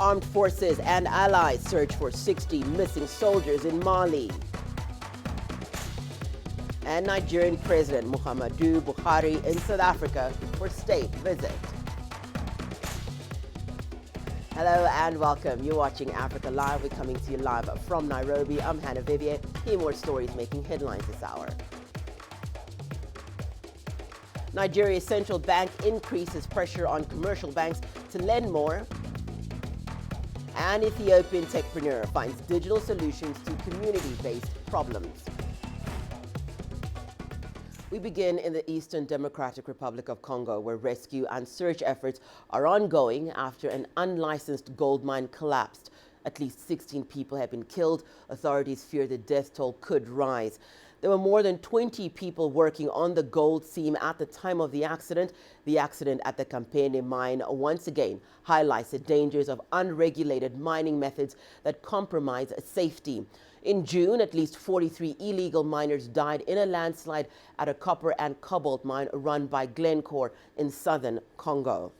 Armed forces and allies search for 60 missing soldiers in Mali. And Nigerian President Muhammadu Buhari in South Africa for state visit. Hello and welcome. You're watching Africa Live. We're coming to you live from Nairobi. I'm Hannah Viviers. Here are more stories making headlines this hour. Nigeria's central bank increases pressure on commercial banks to lend more. An Ethiopian techpreneur finds digital solutions to community-based problems. We begin in the Eastern Democratic Republic of Congo, where rescue and search efforts are ongoing after an unlicensed gold mine collapsed. At least 16 people have been killed. Authorities fear the death toll could rise. There were more than 20 people working on the gold seam at the time of the accident. The accident at the Campene mine once again highlights the dangers of unregulated mining methods that compromise safety. In June, at least 43 illegal miners died in a landslide at a copper and cobalt mine run by Glencore in southern Congo.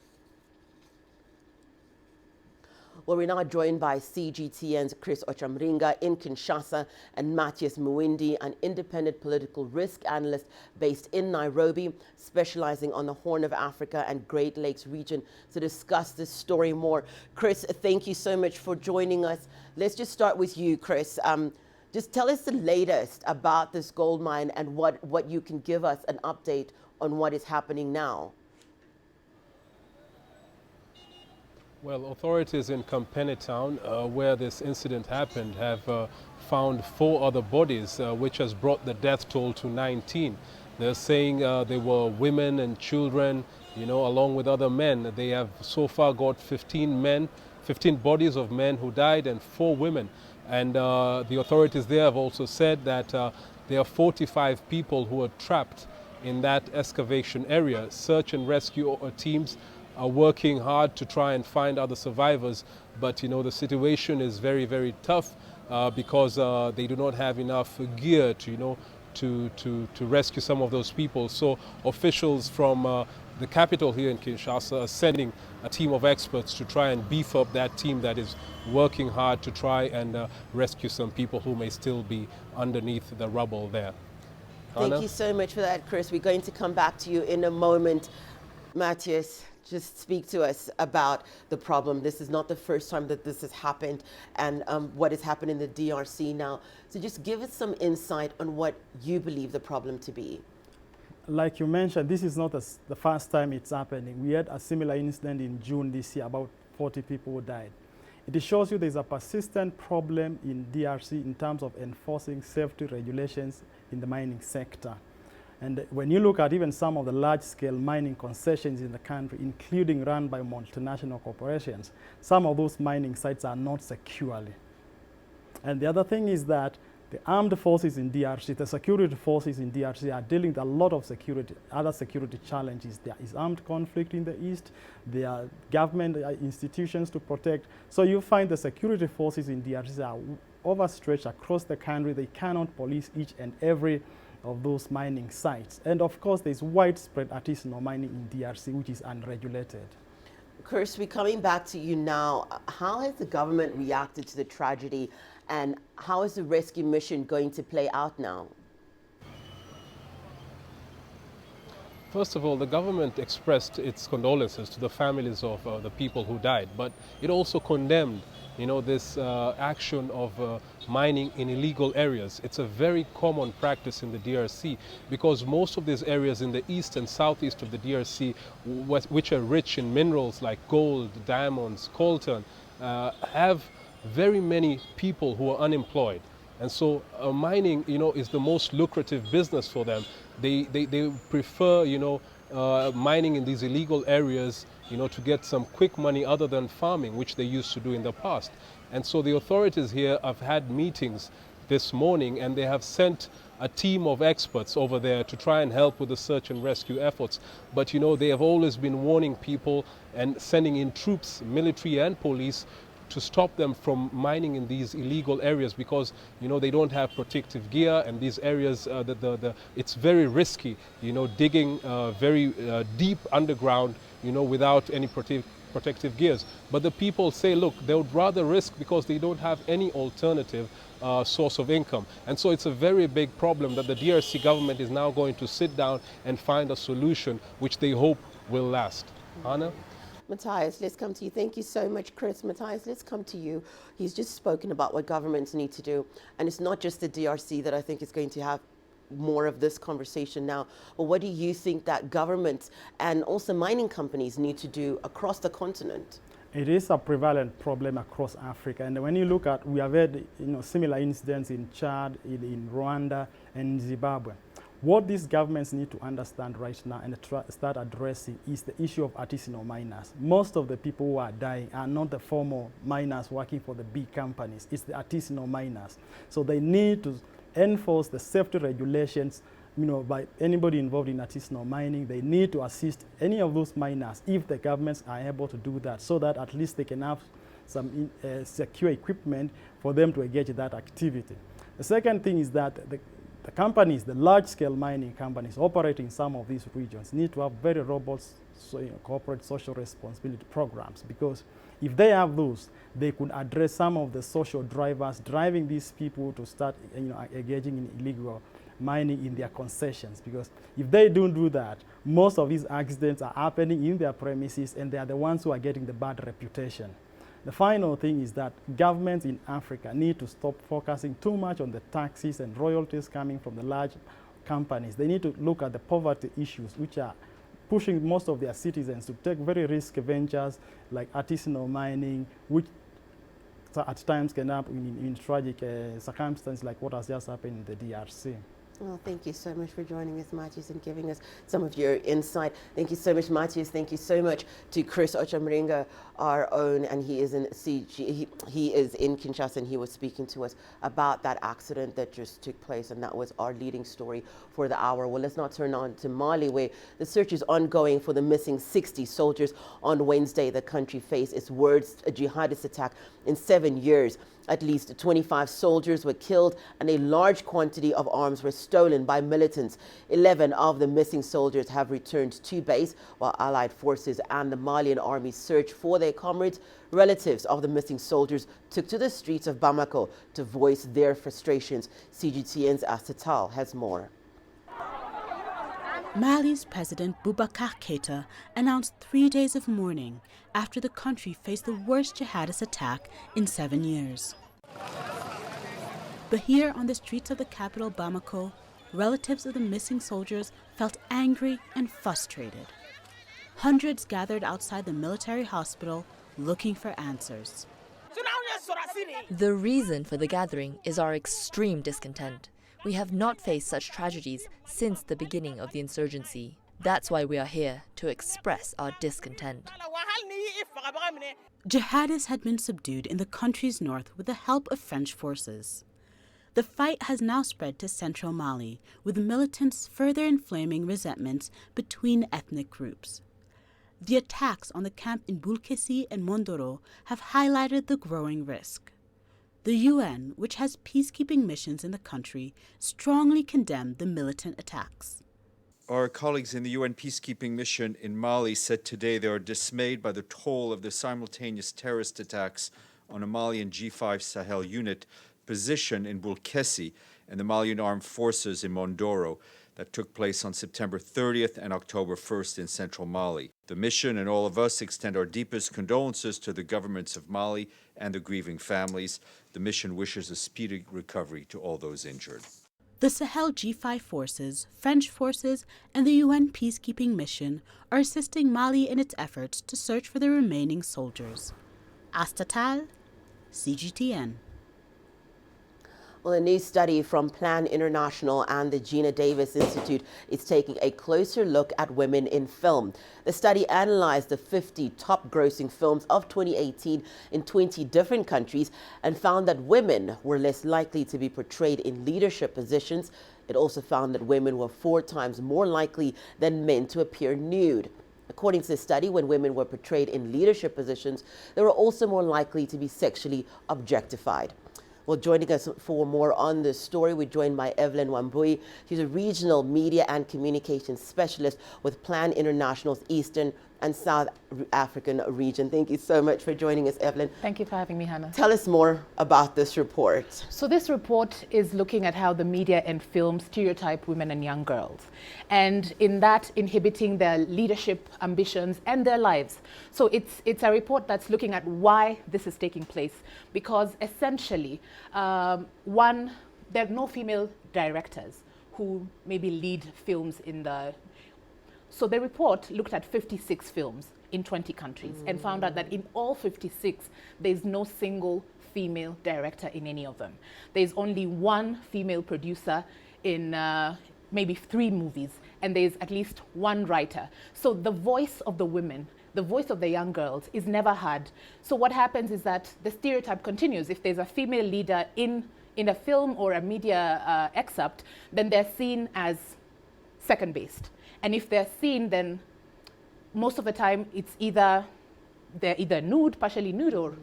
Well, we're now joined by CGTN's Chris Ochamringa in Kinshasa and Matthias Muwindi, an independent political risk analyst based in Nairobi, specializing on the Horn of Africa and Great Lakes region, to discuss this story more. Chris, thank you so much for joining us. Let's just start with you, Chris. Just tell us the latest about this gold mine and what you can give us an update on what is happening now. Well, authorities in Campene town, where this incident happened, have found 4 other bodies, which has brought the death toll to 19. They're saying they were women and children, along with other men. They have so far got 15 bodies of men who died and 4 women. And the authorities there have also said that there are 45 people who are trapped in that excavation area. Search and rescue teams are working hard to try and find other survivors, but the situation is very, very tough because they do not have enough gear to rescue some of those people. So officials from the capital here in Kinshasa are sending a team of experts to try and beef up that team that is working hard to try and rescue some people who may still be underneath the rubble there. Thank Hannah? you so much for that, Chris. We're going to come back to you in a moment. Matthias, just speak to us about the problem. This is not the first time that this has happened, and what has happened in the DRC now. So just give us some insight on what you believe the problem to be. Like you mentioned, this is not the first time it's happening. We had a similar incident in June this year, about 40 people who died. It shows you there's a persistent problem in DRC in terms of enforcing safety regulations in the mining sector. And when you look at even some of the large-scale mining concessions in the country, including run by multinational corporations, some of those mining sites are not securely. And the other thing is that the armed forces in DRC, the security forces in DRC are dealing with a lot of other security challenges. There is armed conflict in the east, there are government institutions to protect. So you find the security forces in DRC are overstretched across the country. They cannot police each and every of those mining sites. And of course, there's widespread artisanal mining in DRC, which is unregulated. Chris, we're coming back to you now. How has the government reacted to the tragedy, and how is the rescue mission going to play out now? First of all, the government expressed its condolences to the families of the people who died, but it also condemned this action of mining in illegal areas. It's a very common practice in the DRC because most of these areas in the east and southeast of the DRC, which are rich in minerals like gold, diamonds, coltan, have very many people who are unemployed. And so mining, is the most lucrative business for them. They prefer, mining in these illegal areas, to get some quick money other than farming, which they used to do in the past. And so the authorities here have had meetings this morning, and they have sent a team of experts over there to try and help with the search and rescue efforts. But, they have always been warning people and sending in troops, military and police, to stop them from mining in these illegal areas because, they don't have protective gear, and these areas, it's very risky, digging very deep underground, without any protective gears. But the people say, look, they would rather risk because they don't have any alternative source of income. And so it's a very big problem that the DRC government is now going to sit down and find a solution which they hope will last. Hannah? Matthias, let's come to you. Thank you so much, Chris. Matthias, let's come to you. He's just spoken about what governments need to do. And it's not just the DRC that I think is going to have more of this conversation now. But what do you think that governments and also mining companies need to do across the continent? It is a prevalent problem across Africa, and when you look at, we have had similar incidents in Chad, in Rwanda, and in Zimbabwe. What these governments need to understand right now and start addressing is the issue of artisanal miners. Most of the people who are dying are not the formal miners working for the big companies, it's the artisanal miners. So they need to enforce the safety regulations by anybody involved in artisanal mining. They need to assist any of those miners if the governments are able to do that, so that at least they can have some secure equipment for them to engage in that activity. The second thing is that the companies, the large-scale mining companies operating in some of these regions need to have very robust corporate social responsibility programs, because if they have those, they could address some of the social drivers driving these people to start engaging in illegal mining in their concessions. Because if they don't do that, most of these accidents are happening in their premises, and they are the ones who are getting the bad reputation. The final thing is that governments in Africa need to stop focusing too much on the taxes and royalties coming from the large companies. They need to look at the poverty issues, which are pushing most of their citizens to take very risky ventures like artisanal mining, which at times can happen in tragic circumstances like what has just happened in the DRC. Well, thank you so much for joining us, Matthias, and giving us some of your insight. Thank you so much, Matthias. Thank you so much to Chris Ochamringa, our own, and he is in Kinshasa, and he was speaking to us about that accident that just took place, and that was our leading story for the hour. Well, let's now turn on to Mali, where the search is ongoing for the missing 60 soldiers. On Wednesday, the country faced its worst jihadist attack in 7 years. At least 25 soldiers were killed and a large quantity of arms were stolen by militants. 11 of the missing soldiers have returned to base, while Allied forces and the Malian army search for their comrades. Relatives of the missing soldiers took to the streets of Bamako to voice their frustrations. CGTN's Astatal has more. Mali's President Boubacar Keïta announced 3 days of mourning after the country faced the worst jihadist attack in 7 years. But here on the streets of the capital Bamako, relatives of the missing soldiers felt angry and frustrated. Hundreds gathered outside the military hospital looking for answers. The reason for the gathering is our extreme discontent. We have not faced such tragedies since the beginning of the insurgency. That's why we are here, to express our discontent. Jihadists had been subdued in the country's north with the help of French forces. The fight has now spread to central Mali, with militants further inflaming resentments between ethnic groups. The attacks on the camp in Bulkesi and Mondoro have highlighted the growing risk. The UN, which has peacekeeping missions in the country, strongly condemned the militant attacks. Our colleagues in the UN peacekeeping mission in Mali said today they are dismayed by the toll of the simultaneous terrorist attacks on a Malian G5 Sahel unit position in Bulkesi and the Malian armed forces in Mondoro that took place on September 30th and October 1st in central Mali. The mission and all of us extend our deepest condolences to the governments of Mali and the grieving families. The mission wishes a speedy recovery to all those injured. The Sahel G5 forces, French forces, and the UN peacekeeping mission are assisting Mali in its efforts to search for the remaining soldiers. Astatal, CGTN. Well, a new study from Plan International and the Gina Davis Institute is taking a closer look at women in film. The study analyzed the 50 top grossing films of 2018 in 20 different countries and found that women were less likely to be portrayed in leadership positions. It also found that women were 4 times more likely than men to appear nude. According to the study, when women were portrayed in leadership positions, they were also more likely to be sexually objectified. Well, joining us for more on this story, we're joined by Evelyn Wambui. She's a regional media and communications specialist with Plan International's Eastern and South African region. Thank you so much for joining us, Evelyn. Thank you for having me, Hannah. Tell us more about this report. So this report is looking at how the media and film stereotype women and young girls, and in that inhibiting their leadership ambitions and their lives. So it's a report that's looking at why this is taking place, because essentially, one, there are no female directors who maybe lead films in the... So the report looked at 56 films in 20 countries and found out that in all 56, there's no single female director in any of them. There's only one female producer in maybe 3 movies, and there's at least one writer. So the voice of the women, the voice of the young girls is never heard. So what happens is that the stereotype continues. If there's a female leader in a film or a media excerpt, then they're seen as second-based. And if they're seen, then most of the time they're either nude, partially nude, or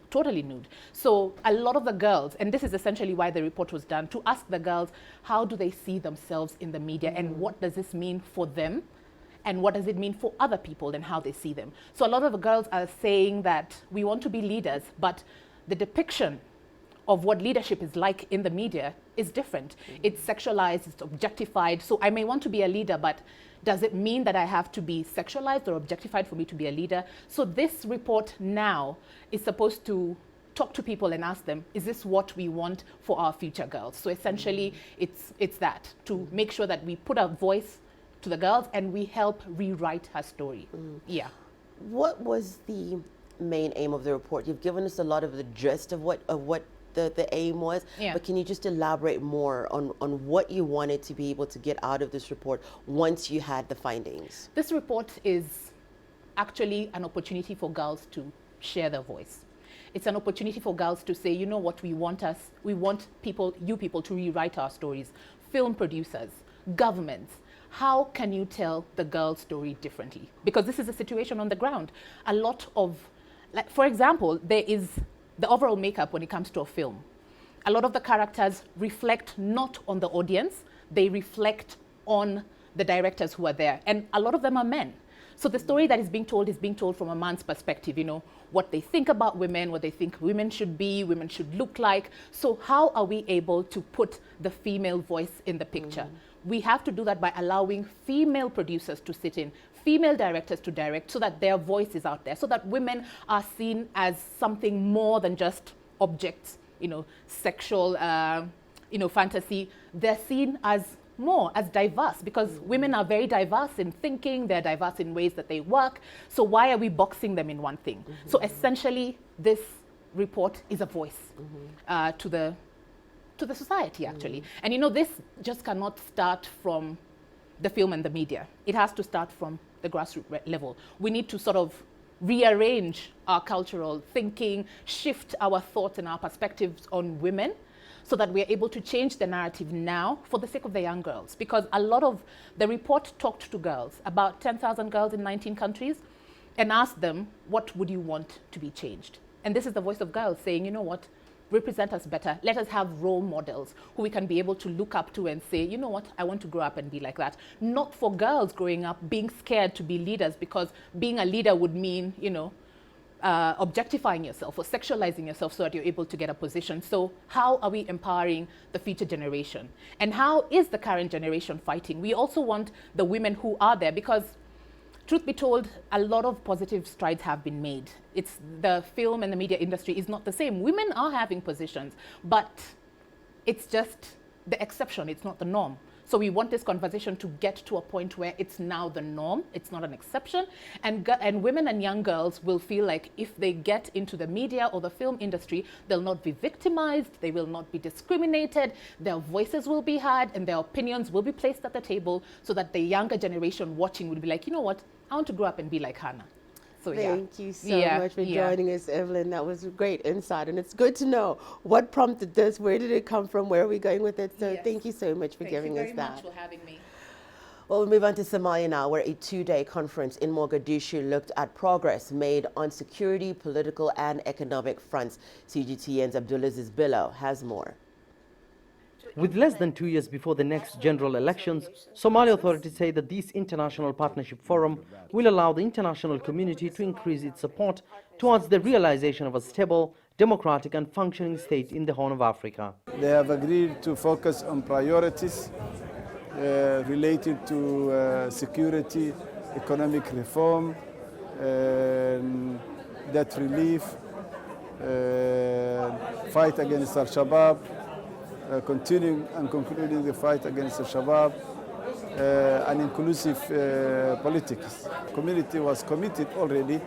totally nude. So a lot of the girls, and this is essentially why the report was done, to ask the girls, how do they see themselves in the media, and what does this mean for them, and what does it mean for other people, and how they see them. So a lot of the girls are saying that we want to be leaders, but the depiction of what leadership is like in the media is different. It's sexualized, it's objectified. So I may want to be a leader, but does it mean that I have to be sexualized or objectified for me to be a leader? So this report now is supposed to talk to people and ask them, is this what we want for our future girls? So essentially, it's that, to make sure that we put a voice to the girls and we help rewrite her story. Yeah. What was the main aim of the report? You've given us a lot of the gist of what the aim was, but can you just elaborate more on what you wanted to be able to get out of this report once you had the findings? This report is actually an opportunity for girls to share their voice. It's an opportunity for girls to say, you know what, we want you people to rewrite our stories. Film producers, governments, how can you tell the girl's story differently? Because this is a situation on the ground. A lot of, like, for example, there is the overall makeup when it comes to a film. A lot of the characters reflect not on the audience, they reflect on the directors who are there. And a lot of them are men. So the story that is being told from a man's perspective, you know, what they think about women, what they think women should be, women should look like. So how are we able to put the female voice in the picture? We have to do that by allowing female producers to sit in, female directors to direct, so that their voice is out there, so that women are seen as something more than just objects, you know, sexual, fantasy. They're seen as more, as diverse, because women are very diverse in thinking, they're diverse in ways that they work. So why are we boxing them in one thing? So essentially, this report is a voice to the society, actually. And you know, this just cannot start from the film and the media. It has to start from the grassroots level. We need to sort of rearrange our cultural thinking, shift our thoughts and our perspectives on women, so that we're able to change the narrative now for the sake of the young girls. Because a lot of the report talked to girls, about 10,000 girls in 19 countries, and asked them, what would you want to be changed? And this is the voice of girls saying, you know what, represent us better. Let us have role models who we can be able to look up to and say, you know what, I want to grow up and be like that. Not for girls growing up being scared to be leaders, because being a leader would mean, you know, objectifying yourself or sexualizing yourself so that you're able to get a position. So how are we empowering the future generation? And how is the current generation fighting? We also want the women who are there, because truth be told, a lot of positive strides have been made. It's the film and the media industry is not the same. Women are having positions, but it's just the exception, it's not the norm. So we want this conversation to get to a point where it's now the norm, it's not an exception, and women and young girls will feel like if they get into the media or the film industry, they'll not be victimized, they will not be discriminated, their voices will be heard, and their opinions will be placed at the table, so that the younger generation watching would be like, you know what, I want to grow up and be like Hannah. So Thank you so much for joining us, Evelyn. That was a great insight, and it's good to know what prompted this, where did it come from, where are we going with it. So thank you so much for giving us that. Thank you very much for having me. Well, we'll move on to Somalia now, where a 2-day conference in Mogadishu looked at progress made on security, political and economic fronts. CGTN's Abdulaziz Billo has more. With less than 2 years before the next general elections, Somali authorities say that this international partnership forum will allow the international community to increase its support towards the realization of a stable, democratic and functioning state in the Horn of Africa. They have agreed to focus on priorities related to security, economic reform, debt relief, fight against Al-Shabaab, continuing and concluding the fight against Al-Shabaab, and inclusive politics. The community was committed already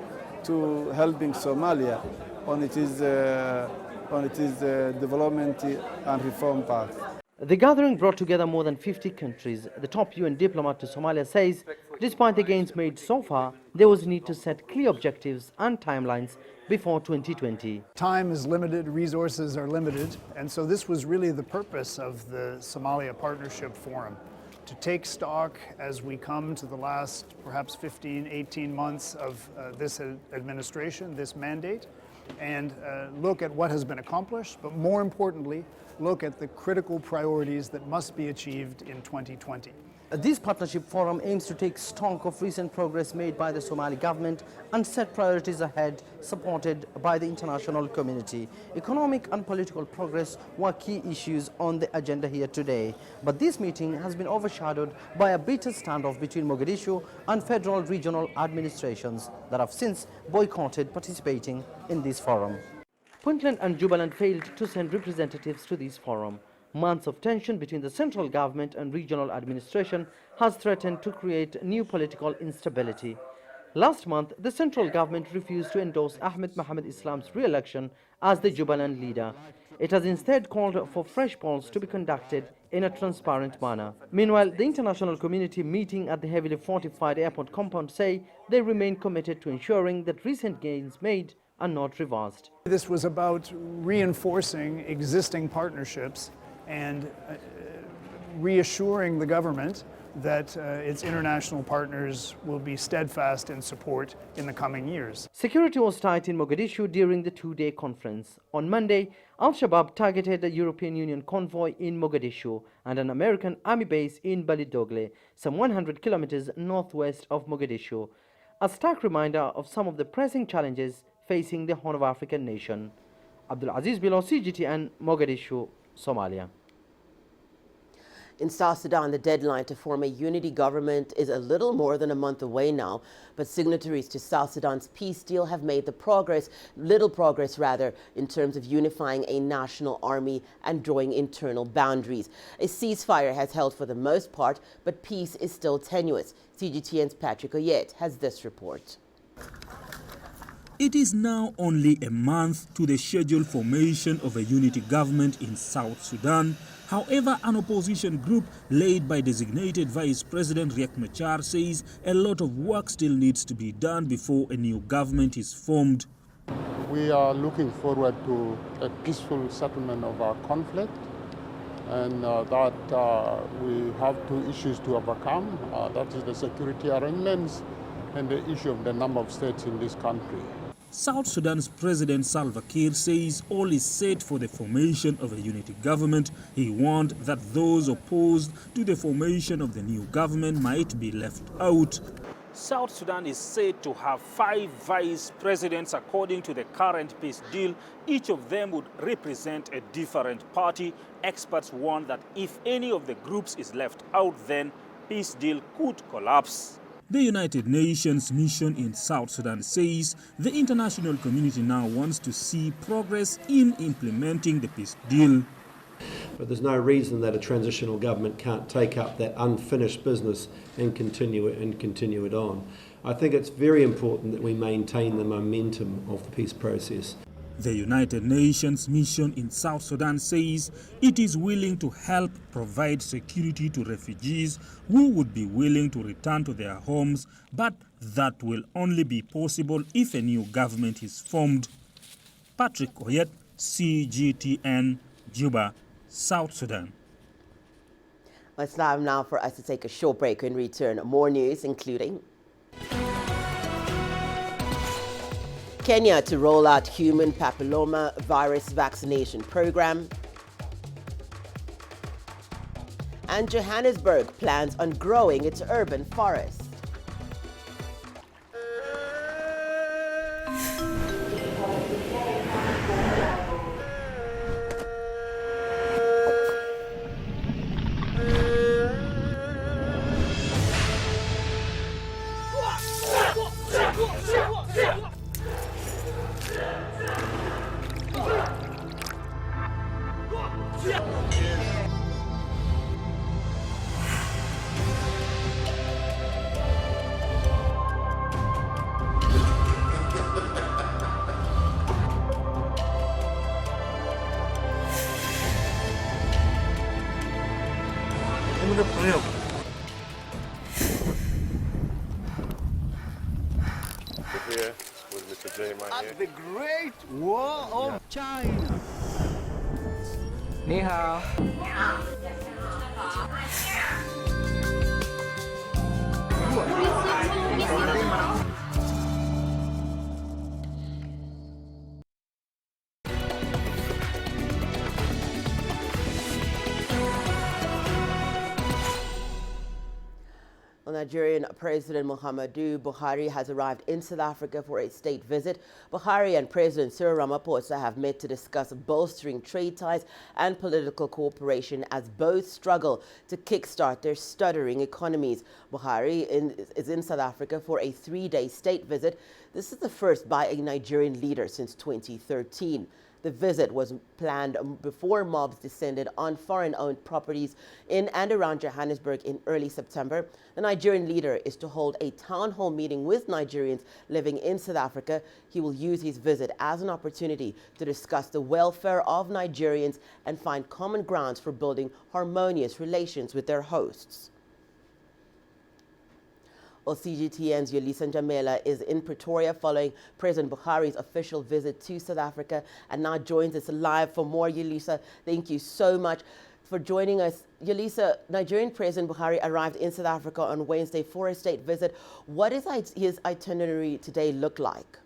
to helping Somalia on its development and reform path. The gathering brought together more than 50 countries. The top UN diplomat to Somalia says, despite the gains made so far, there was need to set clear objectives and timelines before 2020. Time is limited, resources are limited, and so this was really the purpose of the Somalia Partnership Forum, to take stock as we come to the last perhaps 15, 18 months of this administration, this mandate, and look at what has been accomplished, but more importantly, look at the critical priorities that must be achieved in 2020. This partnership forum aims to take stock of recent progress made by the Somali government and set priorities ahead, supported by the international community. Economic and political progress were key issues on the agenda here today. But this meeting has been overshadowed by a bitter standoff between Mogadishu and federal regional administrations that have since boycotted participating in this forum. Puntland and Jubaland failed to send representatives to this forum. Months of tension between the central government and regional administration has threatened to create new political instability. Last month, the central government refused to endorse Ahmed Mohamed Islam's re-election as the Jubaland leader. It has instead called for fresh polls to be conducted in a transparent manner. Meanwhile, the international community meeting at the heavily fortified airport compound say they remain committed to ensuring that recent gains made are not reversed. This was about reinforcing existing partnerships and reassuring the government that its international partners will be steadfast in support in the coming years. Security was tight in Mogadishu during the two-day conference. On Monday, Al-Shabaab targeted a European Union convoy in Mogadishu and an American army base in Balidogle, some 100 kilometers northwest of Mogadishu. A stark reminder of some of the pressing challenges facing the Horn of African nation. Abdul Aziz Bilo, CGTN, Mogadishu, Somalia. In South Sudan, the deadline to form a unity government is a little more than a month away now, but signatories to South Sudan's peace deal have made little progress in terms of unifying a national army and drawing internal boundaries. A ceasefire has held for the most part, but peace is still tenuous. CGTN's Patrick Oyet has this report. It is now only a month to the scheduled formation of a unity government in South Sudan. However, an opposition group led by designated Vice President Riek Machar says a lot of work still needs to be done before a new government is formed. We are looking forward to a peaceful settlement of our conflict, and that we have two issues to overcome. That is the security arrangements and the issue of the number of states in this country. South Sudan's President Salva Kiir says all is set for the formation of a unity government. He warned that those opposed to the formation of the new government might be left out. South Sudan is said to have 5 vice presidents according to the current peace deal. Each of them would represent a different party. Experts warn that if any of the groups is left out, then peace deal could collapse. The United Nations mission in South Sudan says the international community now wants to see progress in implementing the peace deal. But there's no reason that a transitional government can't take up that unfinished business and continue it on. I think it's very important that we maintain the momentum of the peace process. The United Nations mission in South Sudan says it is willing to help provide security to refugees who would be willing to return to their homes, but that will only be possible if a new government is formed. Patrick Oyet, CGTN, Juba, South Sudan. It's time now for us to take a short break and return. More news, including Kenya to roll out human papilloma virus vaccination program. And Johannesburg plans on growing its urban forest. Here with Mr. J. At the Great Wall of China. Ni hao. Well, Nigerian President Muhammadu Buhari has arrived in South Africa for a state visit. Buhari and President Cyril Ramaphosa have met to discuss bolstering trade ties and political cooperation as both struggle to kickstart their stuttering economies. Buhari is in South Africa for a 3-day state visit. This is the first by a Nigerian leader since 2013. The visit was planned before mobs descended on foreign-owned properties in and around Johannesburg in early September. The Nigerian leader is to hold a town hall meeting with Nigerians living in South Africa. He will use his visit as an opportunity to discuss the welfare of Nigerians and find common grounds for building harmonious relations with their hosts. Well, CGTN's Yolisa Njamela is in Pretoria following President Buhari's official visit to South Africa and now joins us live for more. Yolisa, thank you so much for joining us. Yolisa, Nigerian President Buhari arrived in South Africa on Wednesday for a state visit. What does his itinerary today look like?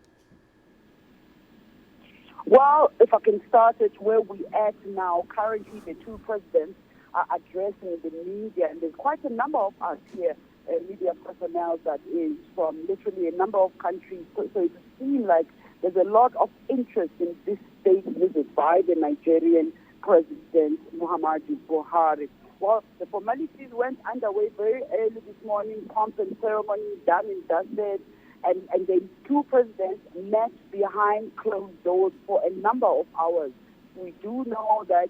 Well, if I can start at where we at now, currently the two presidents are addressing the media, and there's quite a number of us here. Media personnel that is from literally a number of countries. So it seems like there's a lot of interest in this state visit by the Nigerian President Muhammadu Buhari. Well, the formalities went underway very early this morning, pomp and ceremony done and dusted, and the two presidents met behind closed doors for a number of hours. We do know that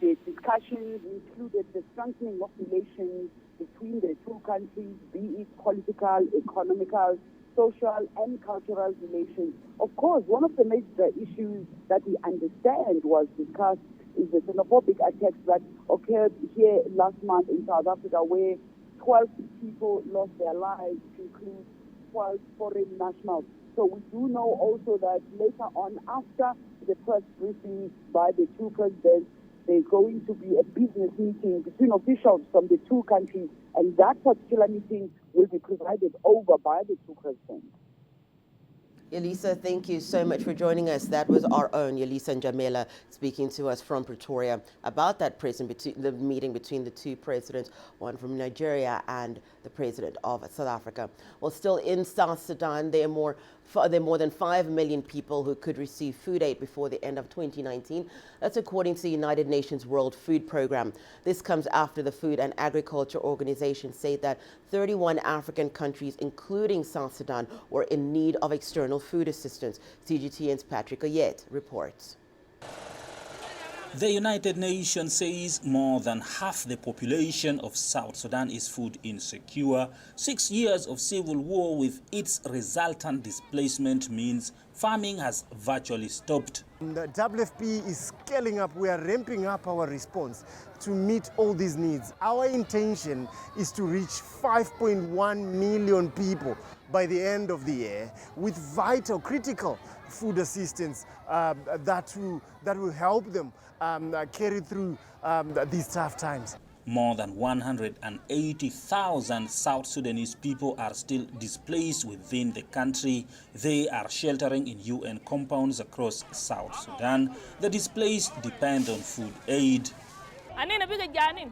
the discussions included the strengthening of relations between the two countries, be it political, economical, social, and cultural relations. Of course, one of the major issues that we understand was discussed is the xenophobic attacks that occurred here last month in South Africa, where 12 people lost their lives, to include 12 foreign nationals. So we do know also that later on, after the press briefing by the two presidents, there's going to be a business meeting between officials from the two countries, and that particular meeting will be presided over by the two presidents. Yolisa, thank you so much for joining us. That was our own Yolisa Njamela speaking to us from Pretoria about that the meeting between the two presidents, one from Nigeria and the president of South Africa. Well, still in South Sudan, there are more than 5 million people who could receive food aid before the end of 2019. That's according to the United Nations World Food Programme. This comes after the Food and Agriculture Organization said that 31 African countries, including South Sudan, were in need of external food assistance. CGTN's Patrick Oyet reports. The United Nations says more than half the population of South Sudan is food insecure. 6 years of civil war with its resultant displacement means farming has virtually stopped. The WFP is scaling up. We are ramping up our response to meet all these needs. Our intention is to reach 5.1 million people by the end of the year with vital, critical food assistance that will help them carry through these tough times. More than 180,000 South Sudanese people are still displaced within the country. They are sheltering in UN compounds across South Sudan. The displaced depend on food aid.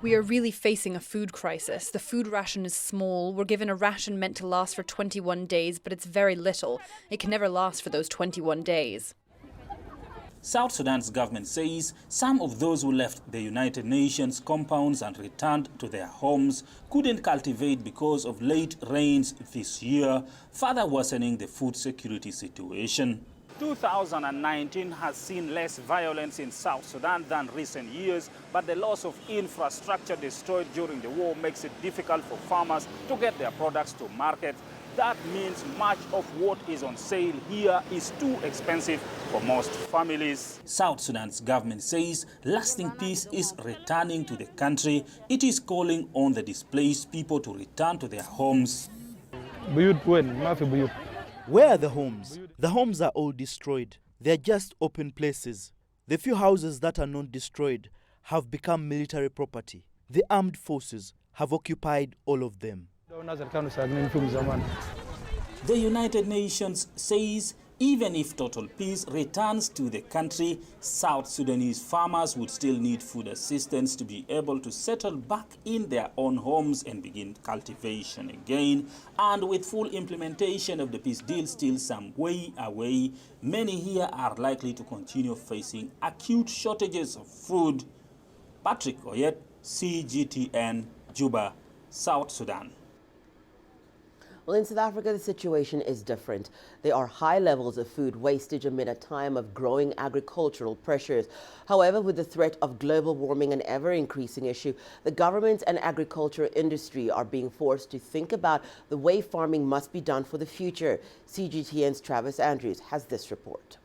We are really facing a food crisis. The food ration is small. We're given a ration meant to last for 21 days, but it's very little. It can never last for those 21 days. South Sudan's government says some of those who left the United Nations compounds and returned to their homes couldn't cultivate because of late rains this year, further worsening the food security situation. 2019 has seen less violence in South Sudan than recent years, but the loss of infrastructure destroyed during the war makes it difficult for farmers to get their products to market. That means much of what is on sale here is too expensive for most families. South Sudan's government says lasting peace is returning to the country. It is calling on the displaced people to return to their homes. Where are the homes? The homes are all destroyed. They are just open places. The few houses that are not destroyed have become military property. The armed forces have occupied all of them. The United Nations says even if total peace returns to the country, South Sudanese farmers would still need food assistance to be able to settle back in their own homes and begin cultivation again. And with full implementation of the peace deal still some way away, many here are likely to continue facing acute shortages of food. Patrick Oyet, CGTN, Juba, South Sudan. Well, in South Africa, the situation is different. There are high levels of food wastage amid a time of growing agricultural pressures. However, with the threat of global warming an ever-increasing issue, the government and agriculture industry are being forced to think about the way farming must be done for the future. CGTN's Travis Andrews has this report.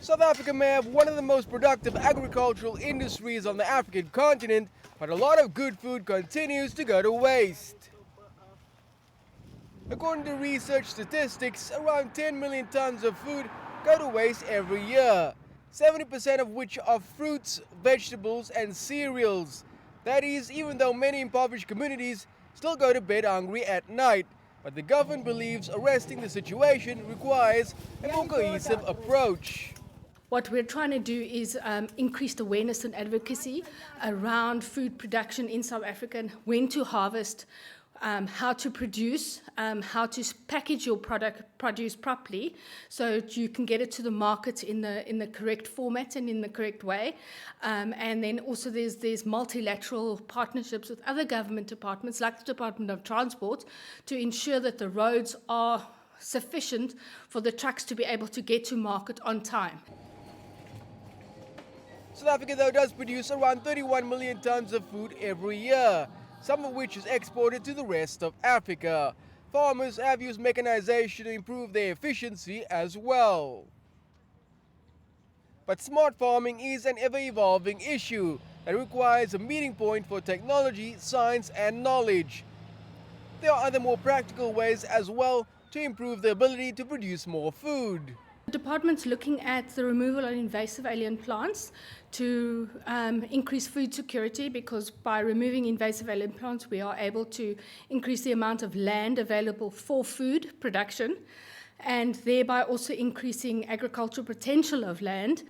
South Africa may have one of the most productive agricultural industries on the African continent, but a lot of good food continues to go to waste. According to research statistics, around 10 million tons of food go to waste every year, 70% of which are fruits, vegetables and cereals. That is, even though many impoverished communities still go to bed hungry at night. But the government believes arresting the situation requires a more cohesive approach. What we're trying to do is increase awareness and advocacy around food production in South Africa, and when to harvest, how to produce, how to package your produce properly so you can get it to the market in the correct format and in the correct way. And then also there's multilateral partnerships with other government departments like the Department of Transport to ensure that the roads are sufficient for the trucks to be able to get to market on time. South Africa, though, does produce around 31 million tons of food every year, some of which is exported to the rest of Africa. Farmers have used mechanization to improve their efficiency as well. But smart farming is an ever-evolving issue that requires a meeting point for technology, science and knowledge. There are other more practical ways as well to improve the ability to produce more food. The department's looking at the removal of invasive alien plants to increase food security, because by removing invasive alien plants we are able to increase the amount of land available for food production and thereby also increasing agricultural potential of land.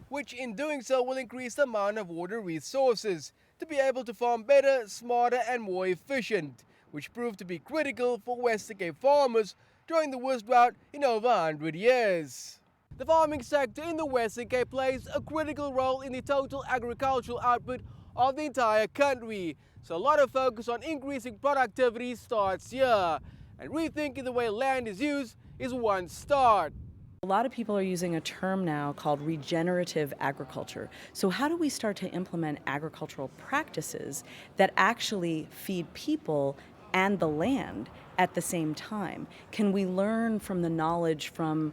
Which in doing so will increase the amount of water resources to be able to farm better, smarter and more efficient, which proved to be critical for Western Cape farmers during the worst drought in over 100 years. The farming sector in the Western Cape plays a critical role in the total agricultural output of the entire country. So a lot of focus on increasing productivity starts here. And rethinking the way land is used is one start. A lot of people are using a term now called regenerative agriculture. So how do we start to implement agricultural practices that actually feed people and the land at the same time? Can we learn from the knowledge from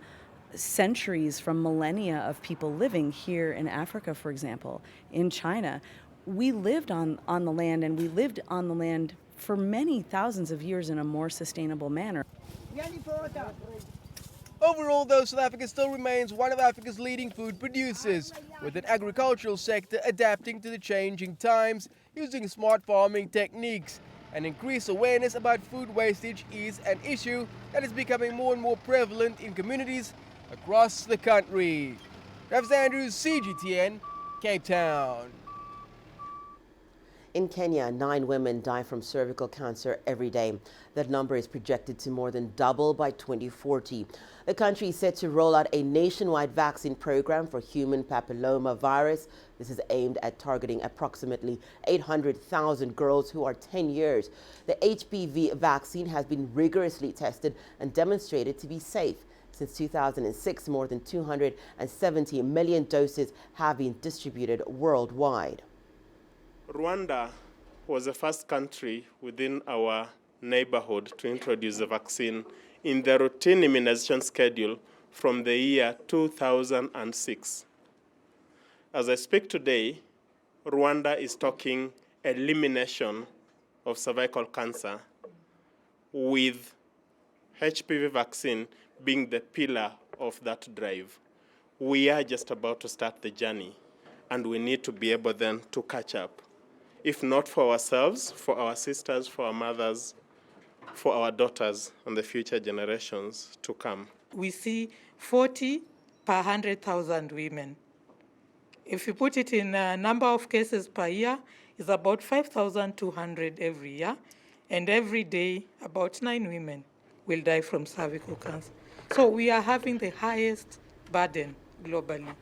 centuries, from millennia of people living here in Africa, for example, in China? We lived on the land, and we lived on the land for many thousands of years in a more sustainable manner. Overall, though, South Africa still remains one of Africa's leading food producers, with an agricultural sector adapting to the changing times using smart farming techniques. And increased awareness about food wastage is an issue that is becoming more and more prevalent in communities across the country. Travis Andrews, CGTN, Cape Town. In Kenya, 9 women die from cervical cancer every day. That number is projected to more than double by 2040. The country is set to roll out a nationwide vaccine program for human papilloma virus. This is aimed at targeting approximately 800,000 girls who are 10 years. The HPV vaccine has been rigorously tested and demonstrated to be safe. Since 2006, more than 270 million doses have been distributed worldwide. Rwanda was the first country within our neighborhood to introduce the vaccine in the routine immunization schedule from the year 2006. As I speak today, Rwanda is talking elimination of cervical cancer, with HPV vaccine being the pillar of that drive. We are just about to start the journey, and we need to be able then to catch up. If not for ourselves, for our sisters, for our mothers, for our daughters and the future generations to come. We see 40 per 100,000 women. If you put it in a number of cases per year, it's about 5,200 every year. And every day, about 9 women will die from cervical cancer. So we are having the highest burden globally.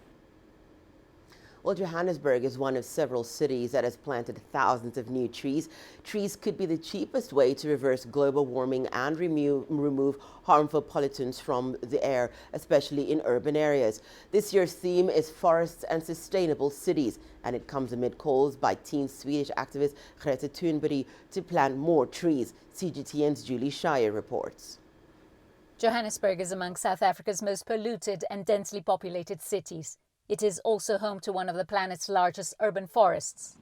Well, Johannesburg is one of several cities that has planted thousands of new trees. Trees could be the cheapest way to reverse global warming and remove harmful pollutants from the air, especially in urban areas. This year's theme is Forests and Sustainable Cities, and it comes amid calls by teen Swedish activist Greta Thunberg to plant more trees. CGTN's Julie Shire reports. Johannesburg is among South Africa's most polluted and densely populated cities. It is also home to one of the planet's largest urban forests.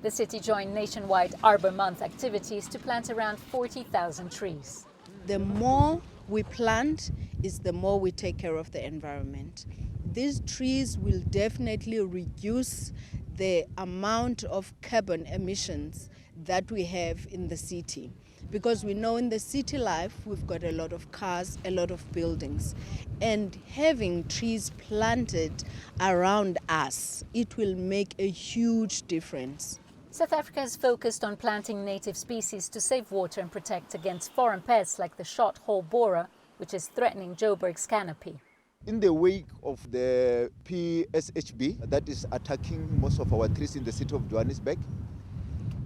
The city joined nationwide Arbor Month activities to plant around 40,000 trees. The more we plant is the more we take care of the environment. These trees will definitely reduce the amount of carbon emissions that we have in the city. Because we know in the city life, we've got a lot of cars, a lot of buildings. And having trees planted around us, it will make a huge difference. South Africa is focused on planting native species to save water and protect against foreign pests like the shot-hole borer, which is threatening Joburg's canopy. In the wake of the PSHB that is attacking most of our trees in the city of Johannesburg,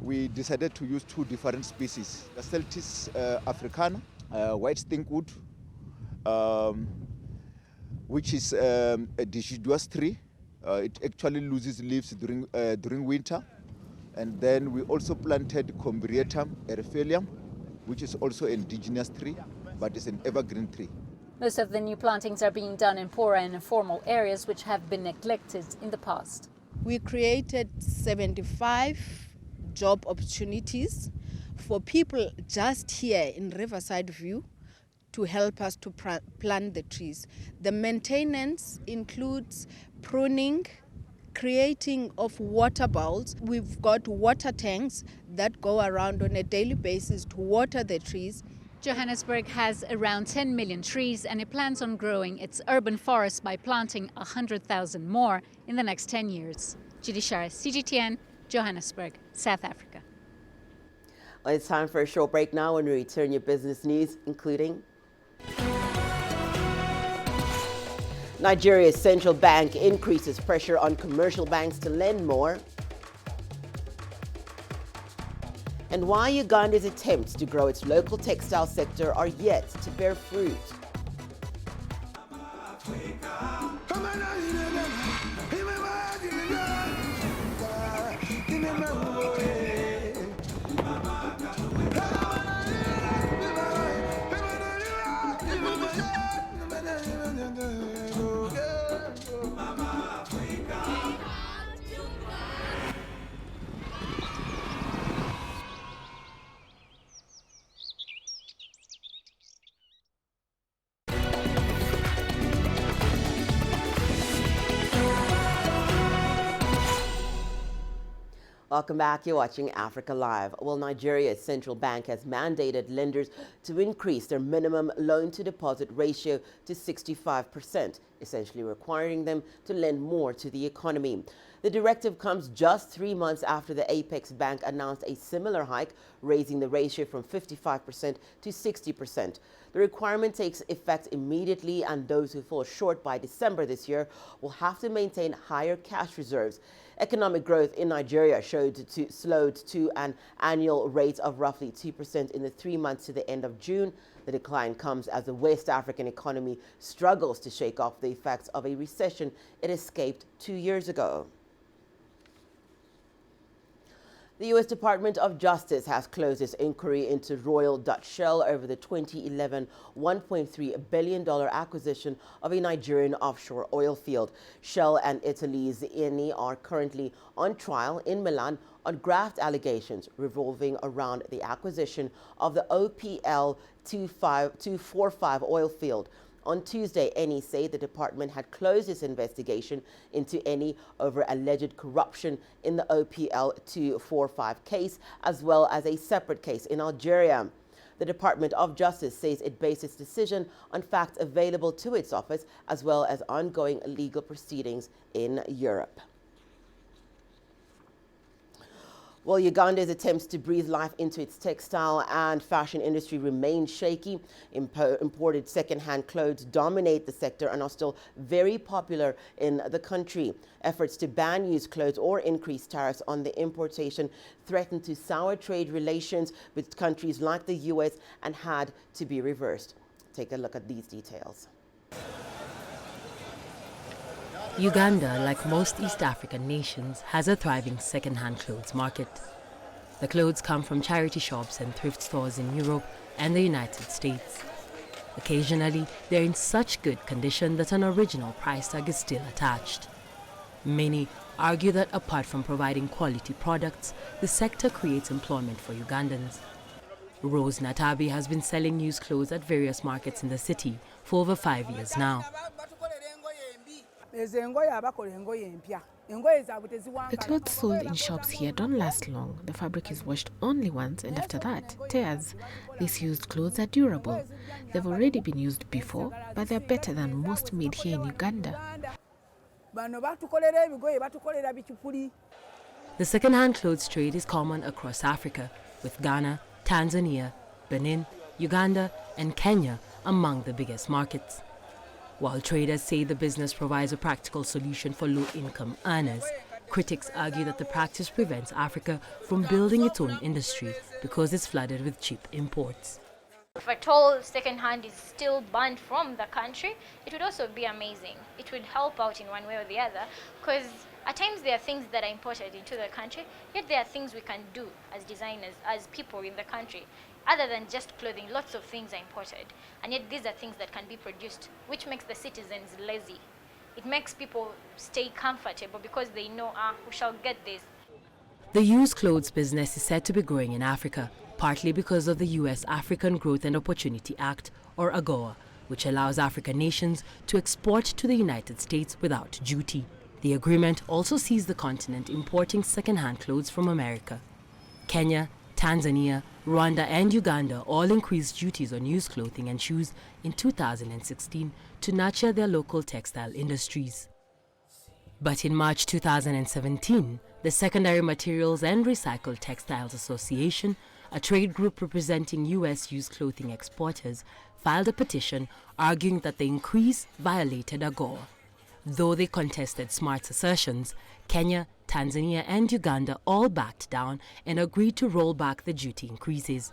we decided to use 2 different species. The Celtis africana, white stinkwood, which is a deciduous tree. It actually loses leaves during winter. And then we also planted Combreatum eriphalium, which is also an indigenous tree, but it's an evergreen tree. Most of the new plantings are being done in poorer and informal areas which have been neglected in the past. We created 75 job opportunities for people just here in Riverside View to help us to plant the trees. The maintenance includes pruning, creating of water bowls. We've got water tanks that go around on a daily basis to water the trees. Johannesburg has around 10 million trees, and it plans on growing its urban forests by planting 100,000 more in the next 10 years. Judy Shara, CGTN, Johannesburg, South Africa. Well, it's time for a short break now. When we return, your business news, including Nigeria's central bank increases pressure on commercial banks to lend more, and why Uganda's attempts to grow its local textile sector are yet to bear fruit. Welcome back. You're watching Africa Live. Well, Nigeria's central bank has mandated lenders to increase their minimum loan-to-deposit ratio to 65%. essentially requiring them to lend more to the economy. The directive comes just 3 months after the Apex Bank announced a similar hike, raising the ratio from 55% to 60%. The requirement takes effect immediately, and those who fall short by December this year will have to maintain higher cash reserves. Economic growth in Nigeria slowed to an annual rate of roughly 2% in the 3 months to the end of June. The decline comes as the West African economy struggles to shake off the effects of a recession it escaped 2 years ago. The U.S. Department of Justice has closed its inquiry into Royal Dutch Shell over the 2011 $1.3 billion acquisition of a Nigerian offshore oil field. Shell and Italy's Eni are currently on trial in Milan on graft allegations revolving around the acquisition of the OPL 245 oil field. On Tuesday, Eni said the department had closed its investigation into Eni over alleged corruption in the OPL 245 case, as well as a separate case in Algeria. The Department of Justice says it based its decision on facts available to its office, as well as ongoing legal proceedings in Europe. Well, Uganda's attempts to breathe life into its textile and fashion industry remain shaky. Imported second-hand clothes dominate the sector and are still very popular in the country. Efforts to ban used clothes or increase tariffs on the importation threaten to sour trade relations with countries like the U.S. and had to be reversed. Take a look at these details. Uganda, like most East African nations, has a thriving second-hand clothes market. The clothes come from charity shops and thrift stores in Europe and the United States. Occasionally, they're in such good condition that an original price tag is still attached. Many argue that apart from providing quality products, the sector creates employment for Ugandans. Rose Natabi has been selling used clothes at various markets in the city for over 5 years now. The clothes sold in shops here don't last long. The fabric is washed only once, and after that, tears. These used clothes are durable. They've already been used before, but they're better than most made here in Uganda. The second-hand clothes trade is common across Africa, with Ghana, Tanzania, Benin, Uganda, and Kenya among the biggest markets. While traders say the business provides a practical solution for low-income earners, critics argue that the practice prevents Africa from building its own industry because it's flooded with cheap imports. If at all second-hand is still banned from the country, it would also be amazing. It would help out in one way or the other, because at times there are things that are imported into the country, yet there are things we can do as designers, as people in the country. Other than just clothing, lots of things are imported. And yet these are things that can be produced, which makes the citizens lazy. It makes people stay comfortable because they know, we shall get this. The used clothes business is said to be growing in Africa, partly because of the U.S. African Growth and Opportunity Act, or AGOA, which allows African nations to export to the United States without duty. The agreement also sees the continent importing second-hand clothes from America. Kenya, Tanzania, Rwanda and Uganda all increased duties on used clothing and shoes in 2016 to nurture their local textile industries. But in March 2017, the Secondary Materials and Recycled Textiles Association, a trade group representing U.S. used clothing exporters, filed a petition arguing that the increase violated AGOA. Though they contested SMART's assertions, Kenya, Tanzania and Uganda all backed down and agreed to roll back the duty increases.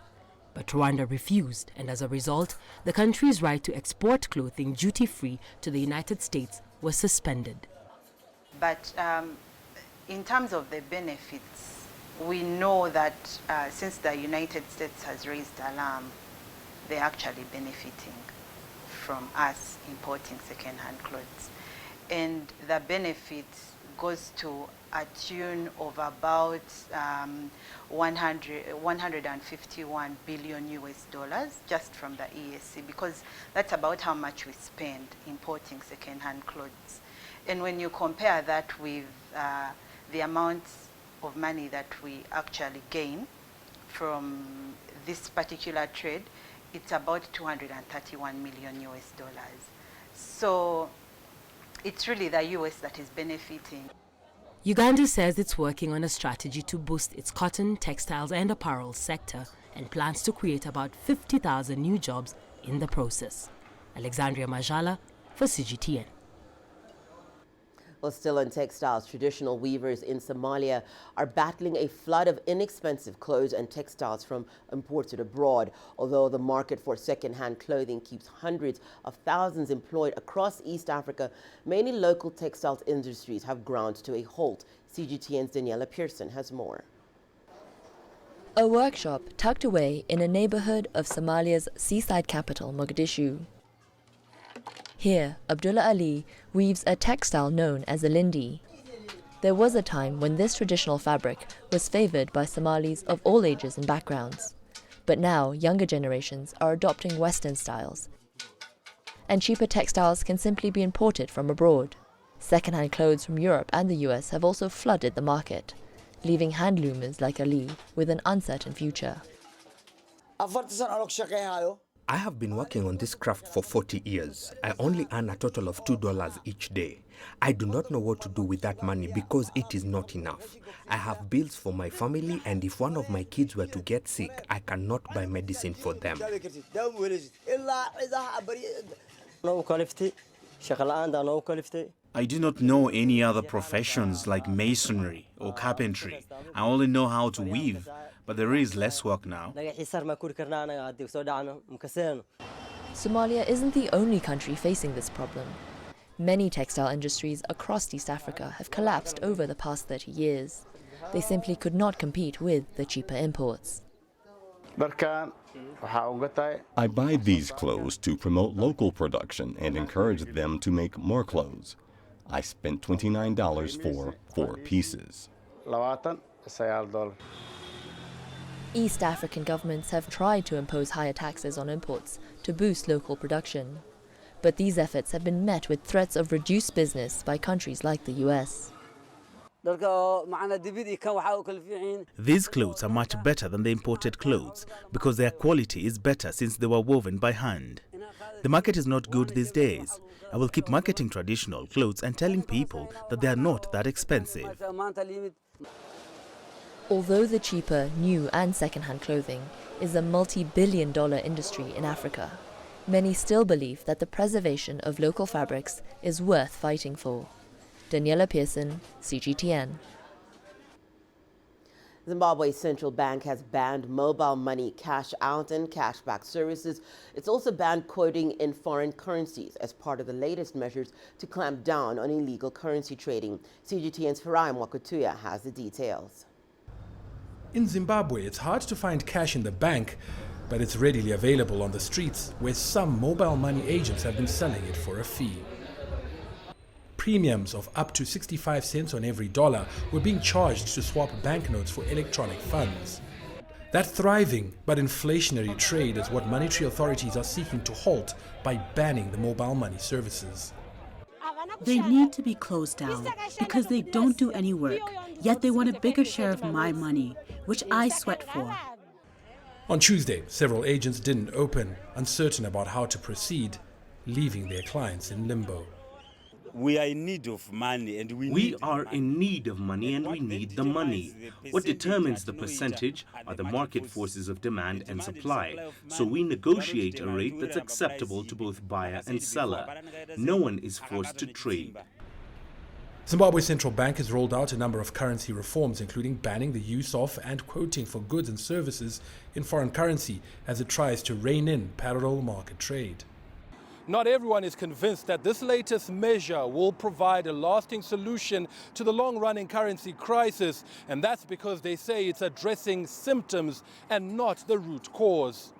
But Rwanda refused, and as a result, the country's right to export clothing duty-free to the United States was suspended. But in terms of the benefits, we know that since the United States has raised alarm, they're actually benefiting from us importing second-hand clothes. And the benefit goes to a tune of about 151 billion US dollars just from the ESC, because that's about how much we spend importing second-hand clothes. And when you compare that with the amount of money that we actually gain from this particular trade, it's about 231 million US dollars. So it's really the US that is benefiting. Uganda says it's working on a strategy to boost its cotton, textiles and apparel sector and plans to create about 50,000 new jobs in the process. Alexandria Majala for CGTN. Well, still on textiles, traditional weavers in Somalia are battling a flood of inexpensive clothes and textiles from imported abroad. Although the market for second-hand clothing keeps hundreds of thousands employed across East Africa, many local textiles industries have ground to a halt. CGTN's Daniela Pearson has more. A workshop tucked away in a neighborhood of Somalia's seaside capital, Mogadishu. Here, Abdullah Ali weaves a textile known as a lindi. There was a time when this traditional fabric was favored by Somalis of all ages and backgrounds. But now, younger generations are adopting Western styles, and cheaper textiles can simply be imported from abroad. Second-hand clothes from Europe and the US have also flooded the market, leaving handloomers like Ali with an uncertain future. I have been working on this craft for 40 years. I only earn a total of $2 each day. I do not know what to do with that money because it is not enough. I have bills for my family, and if one of my kids were to get sick, I cannot buy medicine for them. I do not know any other professions like masonry or carpentry. I only know how to weave, but there is less work now. Somalia isn't the only country facing this problem. Many textile industries across East Africa have collapsed over the past 30 years. They simply could not compete with the cheaper imports. I buy these clothes to promote local production and encourage them to make more clothes. I spent $29 for 4 pieces. East African governments have tried to impose higher taxes on imports to boost local production. But these efforts have been met with threats of reduced business by countries like the US. These clothes are much better than the imported clothes because their quality is better since they were woven by hand. The market is not good these days. I will keep marketing traditional clothes and telling people that they are not that expensive. Although the cheaper new and second-hand clothing is a multi-billion-dollar industry in Africa, many still believe that the preservation of local fabrics is worth fighting for. Daniela Pearson, CGTN. Zimbabwe's central bank has banned mobile money cash out and cashback services. It's also banned quoting in foreign currencies as part of the latest measures to clamp down on illegal currency trading. CGTN's Farai Mwakutuya has the details. In Zimbabwe, it's hard to find cash in the bank, but it's readily available on the streets, where some mobile money agents have been selling it for a fee. Premiums of up to 65 cents on every dollar were being charged to swap banknotes for electronic funds. That thriving but inflationary trade is what monetary authorities are seeking to halt by banning the mobile money services. They need to be closed down because they don't do any work, yet they want a bigger share of my money, which I sweat for. On Tuesday, several agents didn't open, uncertain about how to proceed, leaving their clients in limbo. We are in need of money and we are in need of money and we need the money. What determines the percentage are the market forces of demand and supply. So we negotiate a rate that's acceptable to both buyer and seller. No one is forced to trade. Zimbabwe's central bank has rolled out a number of currency reforms, including banning the use of and quoting for goods and services in foreign currency as it tries to rein in parallel market trade. Not everyone is convinced that this latest measure will provide a lasting solution to the long-running currency crisis, and that's because they say it's addressing symptoms and not the root cause.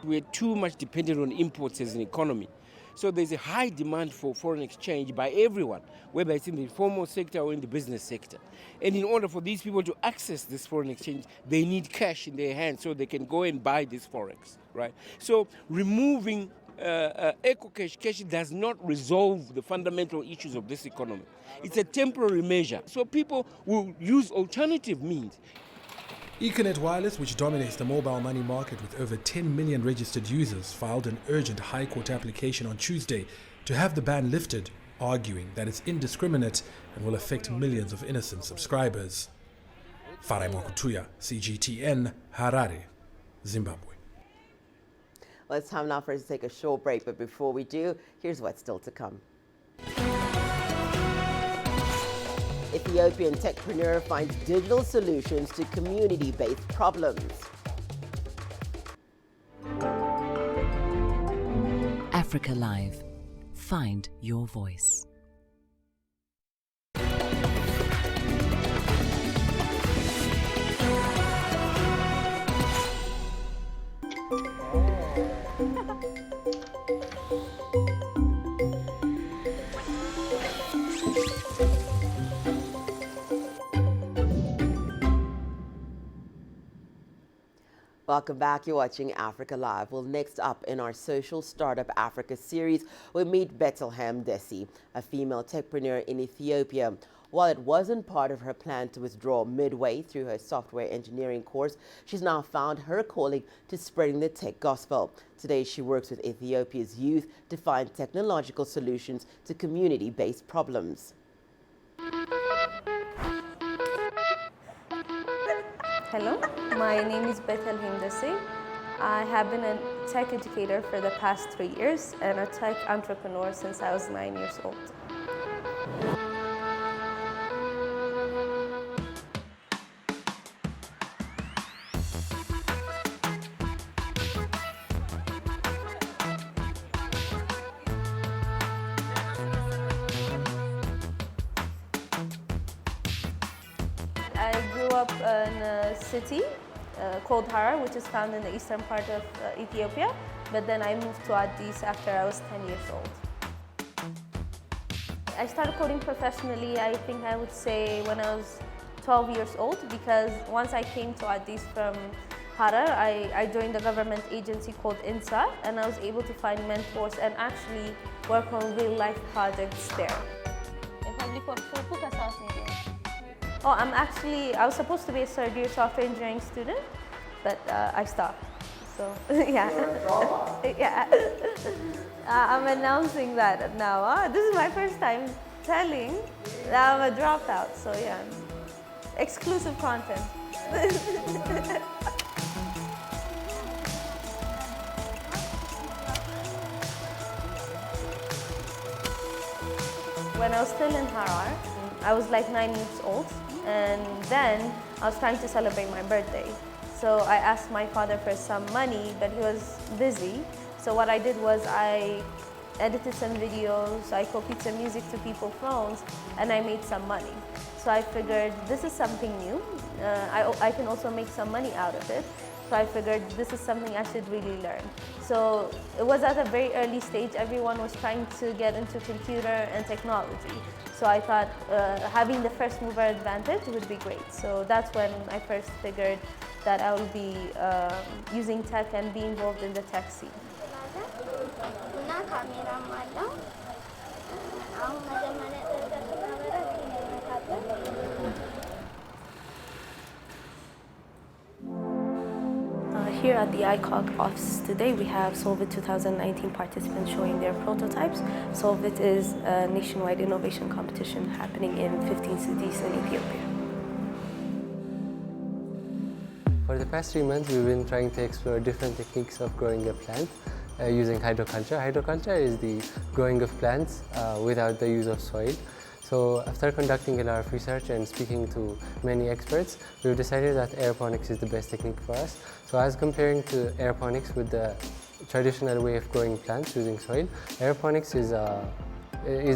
We're too much dependent on imports as an economy. So there's a high demand for foreign exchange by everyone, whether it's in the informal sector or in the business sector. And in order for these people to access this foreign exchange, they need cash in their hands so they can go and buy this forex, right? So removing eco cash does not resolve the fundamental issues of this economy. It's a temporary measure. So people will use alternative means. Econet Wireless, which dominates the mobile money market with over 10 million registered users, filed an urgent High Court application on Tuesday to have the ban lifted arguing that it's indiscriminate and will affect millions of innocent subscribers. Farai Mwakutuya, CGTN, Harare, Zimbabwe. Well, it's time now for us to take a short break, but before we do, here's what's still to come. Ethiopian techpreneur finds digital solutions to community-based problems. Africa Live. Find your voice. Welcome back. You're watching Africa Live. Well, next up in our Social Startup Africa series, we meet Bethlehem Desi, a female techpreneur in Ethiopia. While it wasn't part of her plan to withdraw midway through her software engineering course, she's now found her calling to spreading the tech gospel. Today, she works with Ethiopia's youth to find technological solutions to community-based problems. Hello, my name is Bethlehem Desi. I have been a tech educator for the past 3 years and a tech entrepreneur since I was 9 years old. I grew up in a city called Harar, which is found in the eastern part of Ethiopia, but then I moved to Addis after I was 10 years old. I started coding professionally, I think I would say when I was 12 years old, because once I came to Addis from Harar, I joined a government agency called INSA, and I was able to find mentors and actually work on real-life projects there. Oh, I was supposed to be a third-year software engineering student, but I stopped. So, yeah. Yeah. I'm announcing that now. This is my first time telling that I'm a dropout. So, yeah. Exclusive content. When I was still in Harar, I was like 9 years old, and then I was trying to celebrate my birthday. So I asked my father for some money, but he was busy. So what I did was I edited some videos, I copied some music to people's phones, and I made some money. So I figured this is something new. I can also make some money out of it. So I figured this is something I should really learn. So it was at a very early stage. Everyone was trying to get into computer and technology. So I thought having the first mover advantage would be great. So that's when I first figured that I will be using tech and be involved in the tech scene. Here at the ICOG office today, we have Solvit 2019 participants showing their prototypes. Solvit is a nationwide innovation competition happening in 15 cities in Ethiopia. For the past 3 months, we've been trying to explore different techniques of growing a plant using hydroculture. Hydroculture is the growing of plants without the use of soil. So after conducting a lot of research and speaking to many experts, we've decided that aeroponics is the best technique for us. So as comparing to aeroponics with the traditional way of growing plants using soil, aeroponics is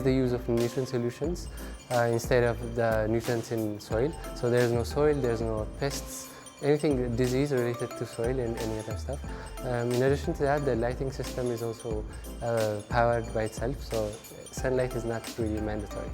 the use of nutrient solutions instead of the nutrients in soil. So there's no soil, there's no pests, anything disease related to soil and any other stuff. In addition to that, the lighting system is also powered by itself, so sunlight is not really mandatory.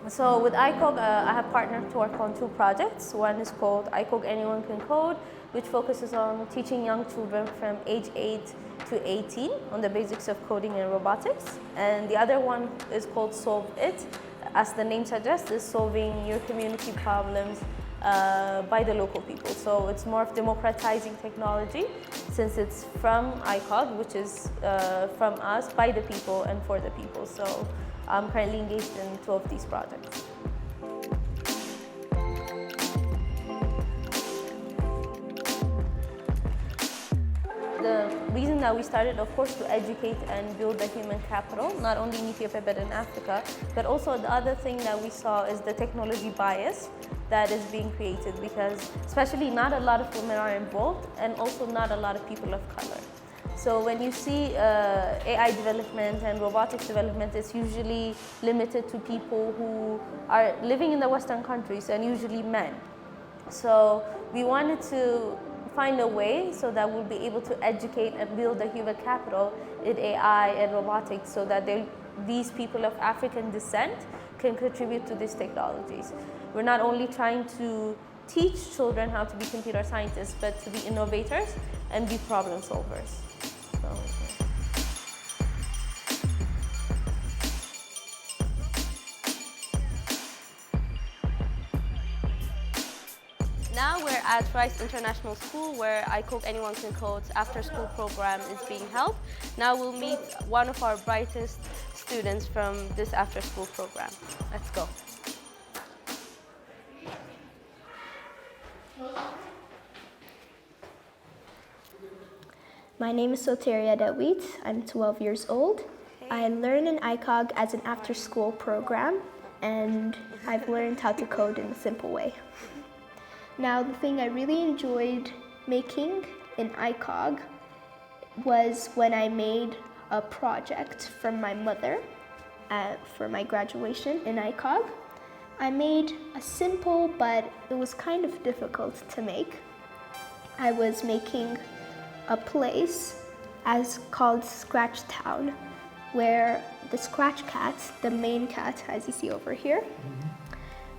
So with ICOG, I have partnered to work on 2 projects. One is called ICOG Anyone Can Code, which focuses on teaching young children from age 8 to 18 on the basics of coding and robotics. And the other one is called Solve It. As the name suggests, is solving your community problems by the local people. So it's more of democratizing technology, since it's from ICOG, which is from us, by the people and for the people. So I'm currently engaged in 2 of these projects. The reason that we started, of course, to educate and build the human capital, not only in Ethiopia but in Africa, but also the other thing that we saw is the technology bias that is being created, because especially not a lot of women are involved, and also not a lot of people of color. So when you see AI development and robotics development, it's usually limited to people who are living in the Western countries, and usually men. So we wanted to find a way so that we'll be able to educate and build the human capital in AI and robotics, so that these people of African descent can contribute to these technologies. We're not only trying to teach children how to be computer scientists, but to be innovators and be problem solvers. So, Now we're at Rice International School, where ICOG Anyone Can Code after-school program is being held. Now we'll meet one of our brightest students from this after-school program. Let's go. My name is Soteria Dawit. I'm 12 years old. I learn in ICOG as an after-school program, and I've learned how to code in a simple way. Now, the thing I really enjoyed making in ICOG was when I made a project from my mother for my graduation in ICOG. I made a simple, but it was kind of difficult to make. I was making a place called Scratch Town, where the Scratch Cat, the main cat, as you see over here,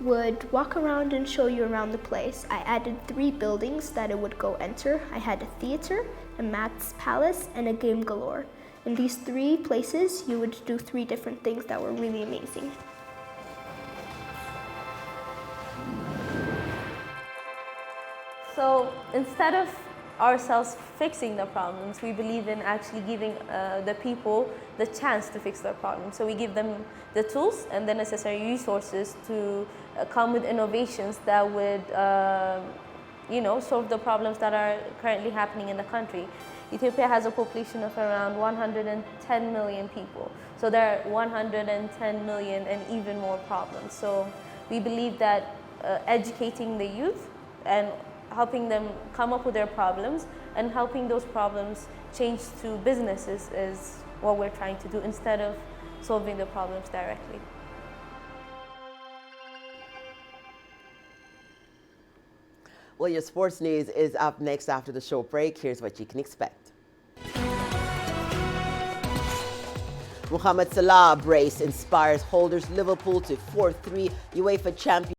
would walk around and show you around the place. I added 3 buildings that it would go enter. I had a theater, a maths palace, and a game galore. In these 3 places, you would do 3 different things that were really amazing. So instead of ourselves fixing the problems, we believe in actually giving the people the chance to fix their problems. So we give them the tools and the necessary resources to come with innovations that would solve the problems that are currently happening in the country. Ethiopia has a population of around 110 million people. So there are 110 million and even more problems. So we believe that educating the youth and helping them come up with their problems and helping those problems change to businesses is what we're trying to do, instead of solving the problems directly. Well, your sports news is up next after the short break. Here's what you can expect. Mohamed Salah brace inspires holders Liverpool to 4-3 UEFA champions.